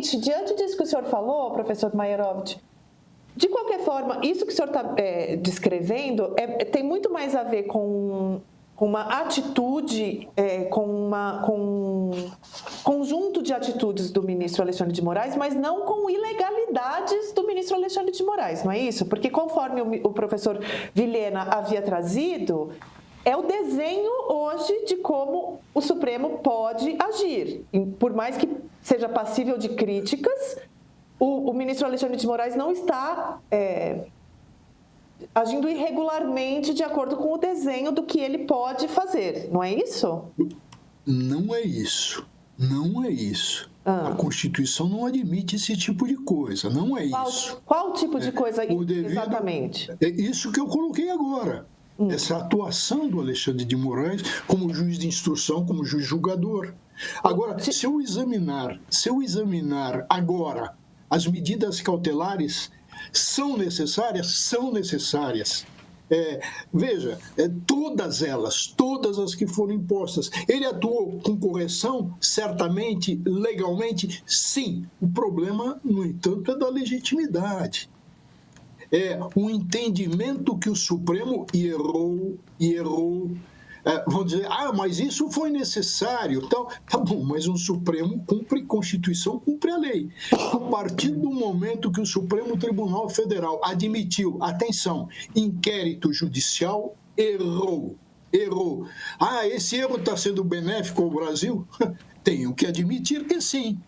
seguinte, diante disso que o senhor falou, professor Maierovitch, de qualquer forma, isso que o senhor está descrevendo tem muito mais a ver com uma atitude, com um conjunto de atitudes do ministro Alexandre de Moraes, mas não com ilegalidades do ministro Alexandre de Moraes, não é isso? Porque conforme o professor Vilhena havia trazido, é o desenho hoje de como o Supremo pode agir. Por mais que seja passível de críticas, o ministro Alexandre de Moraes não está agindo irregularmente de acordo com o desenho do que ele pode fazer, não é isso? Não é isso. Não é isso. A Constituição não admite esse tipo de coisa. Não é isso. Qual tipo de coisa exatamente? É isso que eu coloquei agora. Essa atuação do Alexandre de Moraes como juiz de instrução, como juiz julgador. Agora, se eu examinar agora as medidas cautelares, são necessárias? São necessárias. Veja, todas as que foram impostas. Ele atuou com correção? Certamente, legalmente, sim. O problema, no entanto, é da legitimidade. O entendimento que o Supremo errou. Vão dizer, mas isso foi necessário. Então, tá bom, mas o Supremo cumpre Constituição, cumpre a lei. A partir do momento que o Supremo Tribunal Federal admitiu, atenção, inquérito judicial, errou. Esse erro está sendo benéfico ao Brasil? Tenho que admitir que sim.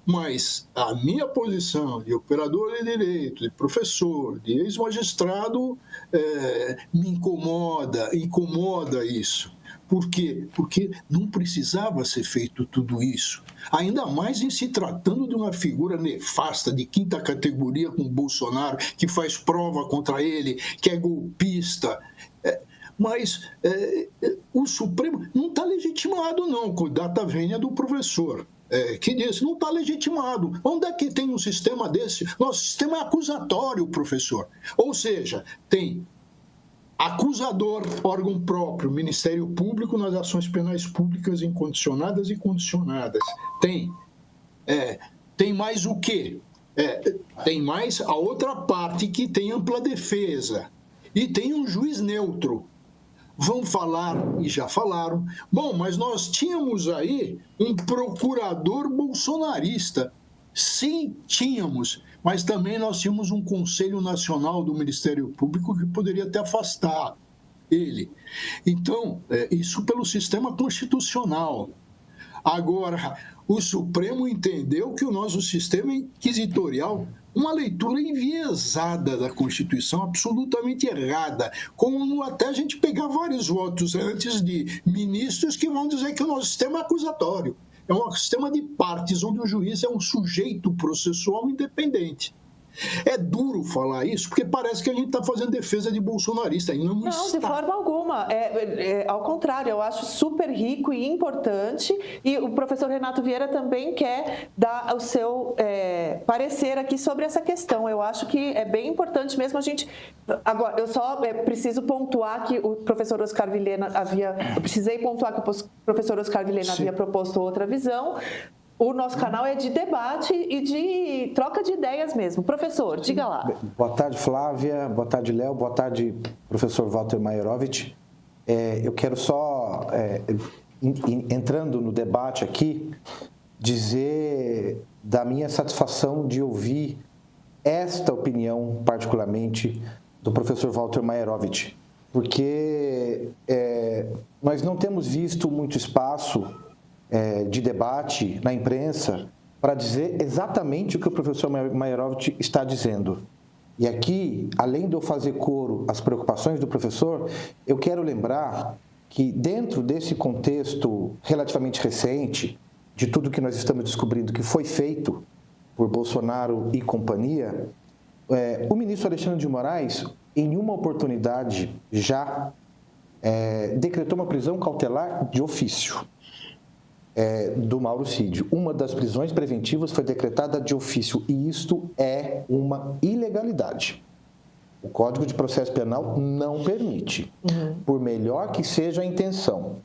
Mas a minha posição de operador de direito, de professor, de ex-magistrado, me incomoda isso. Por quê? Porque não precisava ser feito tudo isso. Ainda mais em se tratando de uma figura nefasta, de quinta categoria com Bolsonaro, que faz prova contra ele, que é golpista. Mas o Supremo não está legitimado, não, com data vênia do professor. Que diz, não está legitimado. Onde é que tem um sistema desse? Nosso sistema é acusatório, professor. Ou seja, tem acusador, órgão próprio, Ministério Público nas ações penais públicas incondicionadas e condicionadas. Tem mais o quê? Tem mais a outra parte que tem ampla defesa. E tem um juiz neutro. Vão falar, e já falaram, bom, mas nós tínhamos aí um procurador bolsonarista. Sim, tínhamos, mas também nós tínhamos um Conselho Nacional do Ministério Público que poderia até afastar ele. Então, isso pelo sistema constitucional. Agora, o Supremo entendeu que o nosso sistema inquisitorial, uma leitura enviesada da Constituição, absolutamente errada, como até a gente pegar vários votos antes de ministros que vão dizer que o nosso sistema é acusatório. É um sistema de partes, onde o juiz é um sujeito processual independente. É duro falar isso, porque parece que a gente está fazendo defesa de bolsonarista. E não está. De forma alguma. Ao contrário, eu acho super rico e importante. E o professor Renato Vieira também quer dar o seu parecer aqui sobre essa questão. Eu acho que é bem importante mesmo a gente... Agora, eu só preciso pontuar que o professor Oscar Vilhena havia... Eu precisei pontuar que o professor Oscar Vilhena havia proposto outra visão. O nosso canal é de debate e de troca de ideias mesmo. Professor, diga lá. Boa tarde, Flávia. Boa tarde, Léo. Boa tarde, professor Walter Maierovitch. Eu quero só, entrando no debate aqui, dizer da minha satisfação de ouvir esta opinião, particularmente, do professor Walter Maierovitch, porque nós não temos visto muito espaço de debate na imprensa para dizer exatamente o que o professor Maierovitch está dizendo. E aqui, além de eu fazer coro às preocupações do professor, eu quero lembrar que dentro desse contexto relativamente recente, de tudo que nós estamos descobrindo que foi feito por Bolsonaro e companhia, o ministro Alexandre de Moraes, em uma oportunidade já, decretou uma prisão cautelar de ofício. Do Mauro Cid. Uma das prisões preventivas foi decretada de ofício e isto é uma ilegalidade. O Código de Processo Penal não permite, por melhor que seja a intenção.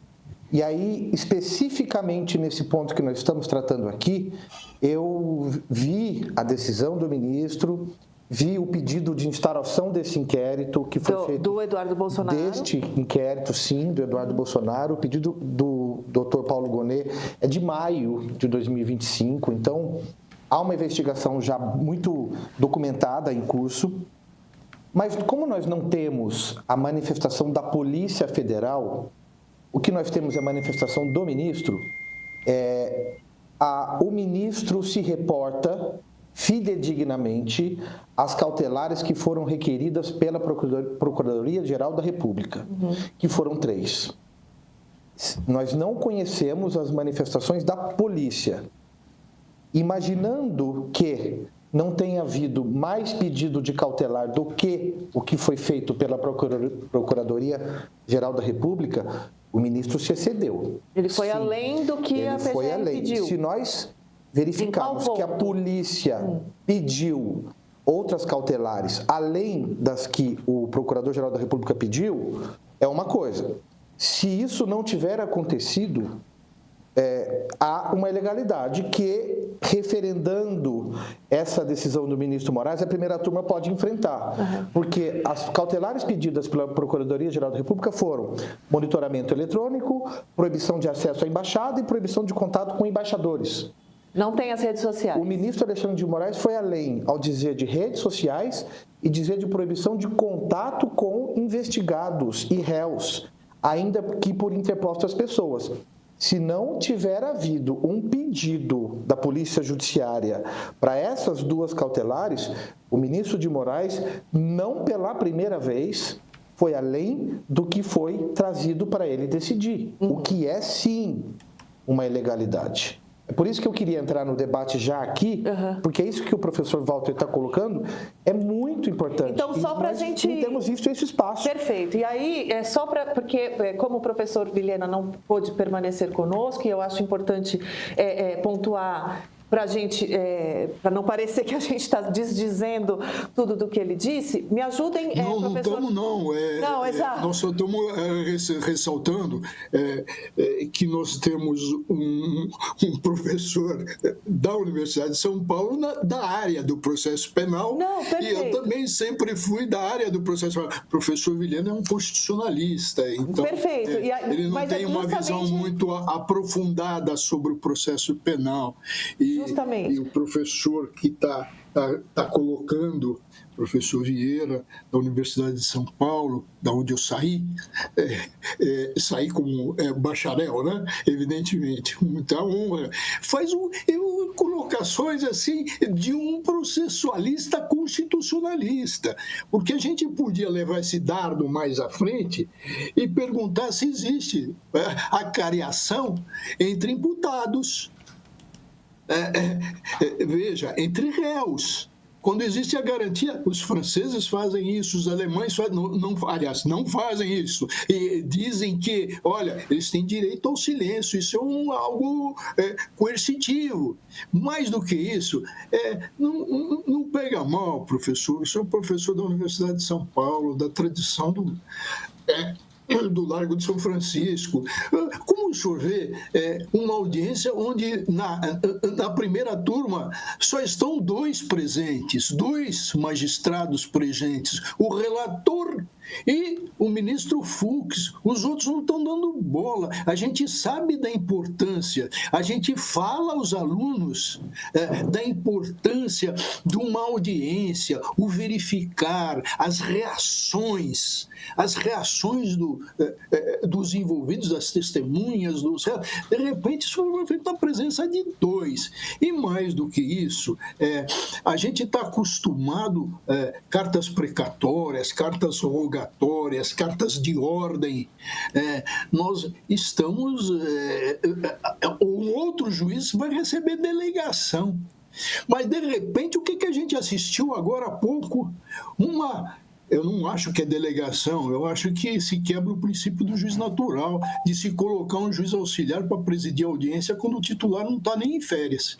E aí, especificamente nesse ponto que nós estamos tratando aqui, eu vi a decisão do ministro, vi o pedido de instauração desse inquérito que foi feito... Do Eduardo Bolsonaro. Deste inquérito, sim, do Eduardo Bolsonaro. O pedido do Dr. Paulo Gonet é de maio de 2025, então há uma investigação já muito documentada em curso. Mas como nós não temos a manifestação da Polícia Federal, o que nós temos é a manifestação do ministro, o ministro se reporta fidedignamente às cautelares que foram requeridas pela Procuradoria-Geral da República, que foram 3. Nós não conhecemos as manifestações da polícia. Imaginando que não tenha havido mais pedido de cautelar do que o que foi feito pela Procuradoria-Geral da República, o ministro se excedeu. Ele foi além do que a PGR pediu. Se nós verificarmos que a polícia pediu outras cautelares, além das que o Procurador-Geral da República pediu, é uma coisa. Se isso não tiver acontecido, há uma ilegalidade que, referendando essa decisão do ministro Moraes, a primeira turma pode enfrentar. Porque as cautelares pedidas pela Procuradoria-Geral da República foram monitoramento eletrônico, proibição de acesso à embaixada e proibição de contato com embaixadores. Não tem as redes sociais. O ministro Alexandre de Moraes foi além ao dizer de redes sociais e dizer de proibição de contato com investigados e réus, ainda que por interpostas pessoas. Se não tiver havido um pedido da Polícia Judiciária para essas 2 cautelares, o ministro de Moraes, não pela primeira vez, foi além do que foi trazido para ele decidir, o que é, sim, uma ilegalidade. É por isso que eu queria entrar no debate já aqui, porque é isso que o professor Walter está colocando, é muito importante. Então, só para a gente... não temos visto esse espaço. Perfeito. E aí, só para... Porque, como o professor Vilhena não pôde permanecer conosco, e eu acho importante pontuar para a gente, para não parecer que a gente está desdizendo tudo do que ele disse, me ajudem, não, professor... Não, exato. Nós só estamos ressaltando que nós temos um professor da Universidade de São Paulo da área do processo penal. Não, perfeito. E eu também sempre fui da área do processo penal. O professor Vilhena é um constitucionalista, então perfeito. Ele não tem uma visão muito aprofundada sobre o processo penal. Justamente. E o professor que está colocando, professor Vieira, da Universidade de São Paulo, da onde eu saí, saí como bacharel, né? Evidentemente, muita honra, faz colocações assim de um processualista constitucionalista, porque a gente podia levar esse dardo mais à frente e perguntar se existe acariação entre imputados. Veja, entre réus. Quando existe a garantia, os franceses fazem isso, os alemães não fazem isso. E dizem que, olha, eles têm direito ao silêncio, isso é algo coercitivo. Mais do que isso, não pega mal, professor. Eu sou professor da Universidade de São Paulo, da tradição do Largo de São Francisco. Como o senhor vê uma audiência onde na primeira turma só estão 2 presentes, 2 magistrados presentes, o relator e o ministro Fux, os outros não estão dando bola. A gente sabe da importância, a gente fala aos alunos da importância de uma audiência, o verificar as reações dos envolvidos, das testemunhas, de repente isso foi feito na presença de 2. E mais do que isso, a gente está acostumado cartas precatórias, cartas rogatórias, cartas de ordem. Nós estamos... um outro juiz vai receber delegação. Mas, de repente, o que a gente assistiu agora há pouco? Eu não acho que é delegação, eu acho que se quebra o princípio do juiz natural, de se colocar um juiz auxiliar para presidir a audiência quando o titular não está nem em férias.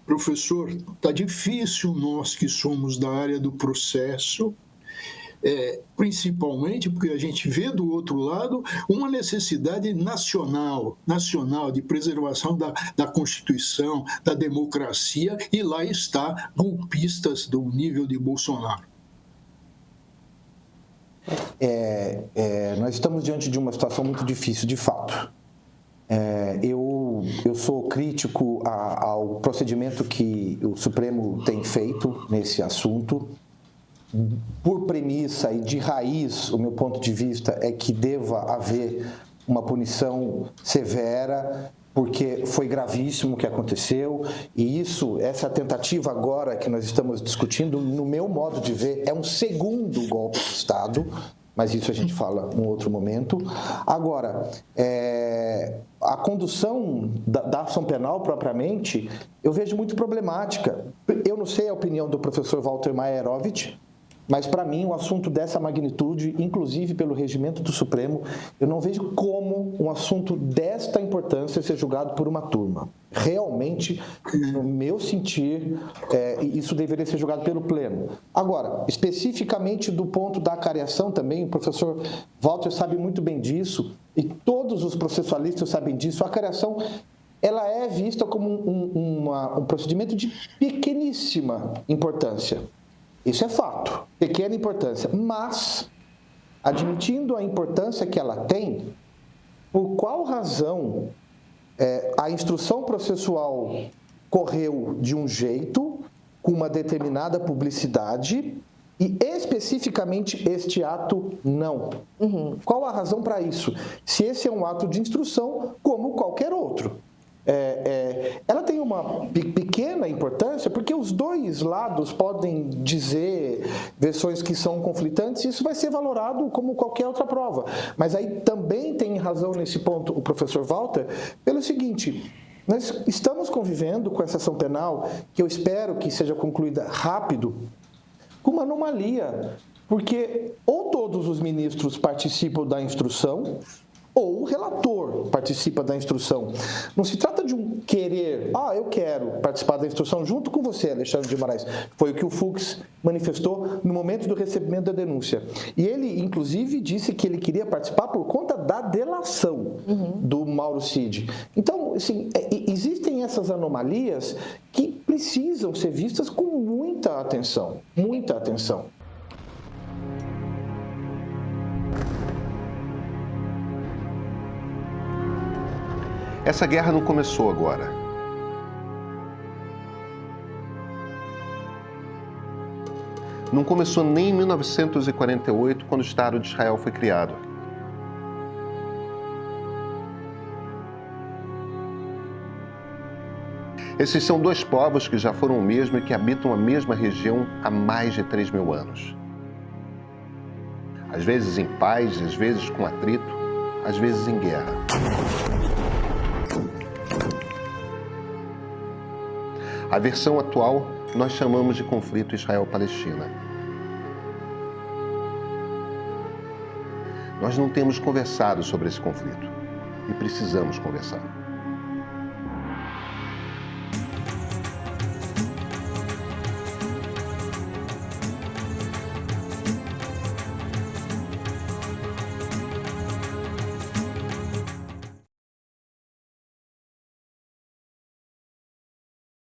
Professor, está difícil nós que somos da área do processo principalmente porque a gente vê do outro lado uma necessidade nacional de preservação da Constituição, da democracia, e lá está golpistas do nível de Bolsonaro. Nós estamos diante de uma situação muito difícil, de fato. Eu sou crítico ao procedimento que o Supremo tem feito nesse assunto. Por premissa e de raiz, o meu ponto de vista é que deva haver uma punição severa, porque foi gravíssimo o que aconteceu, e essa tentativa agora que nós estamos discutindo, no meu modo de ver, é um segundo golpe de Estado, mas isso a gente fala em outro momento. Agora, a condução da ação penal propriamente, eu vejo muito problemática. Eu não sei a opinião do professor Walter Maierovitch, mas, para mim, um assunto dessa magnitude, inclusive pelo regimento do Supremo, eu não vejo como um assunto desta importância ser julgado por uma turma. Realmente, no meu sentir, isso deveria ser julgado pelo Pleno. Agora, especificamente do ponto da acariação também, o professor Walter sabe muito bem disso, e todos os processualistas sabem disso. A acariação, ela é vista como um procedimento de pequeníssima importância. Isso é fato, pequena importância, mas, admitindo a importância que ela tem, por qual razão a instrução processual correu de um jeito, com uma determinada publicidade, e especificamente este ato não? Qual a razão para isso? Se esse é um ato de instrução, como qualquer outro. Ela tem uma pequena importância, porque os dois lados podem dizer versões que são conflitantes, e isso vai ser valorado como qualquer outra prova. Mas aí também tem razão nesse ponto o professor Walter, pelo seguinte: nós estamos convivendo com essa ação penal, que eu espero que seja concluída rápido, com uma anomalia, porque ou todos os ministros participam da instrução, ou o relator participa da instrução. Não se trata de um querer, eu quero participar da instrução junto com você, Alexandre de Moraes. Foi o que o Fux manifestou no momento do recebimento da denúncia. E ele, inclusive, disse que ele queria participar por conta da delação do Mauro Cid. Então, assim, existem essas anomalias que precisam ser vistas com muita atenção, muita atenção. Essa guerra não começou agora. Não começou nem em 1948, quando o Estado de Israel foi criado. Esses são dois povos que já foram o mesmo e que habitam a mesma região há mais de 3.000 anos. Às vezes em paz, às vezes com atrito, às vezes em guerra. A versão atual nós chamamos de conflito Israel-Palestina. Nós não temos conversado sobre esse conflito e precisamos conversar.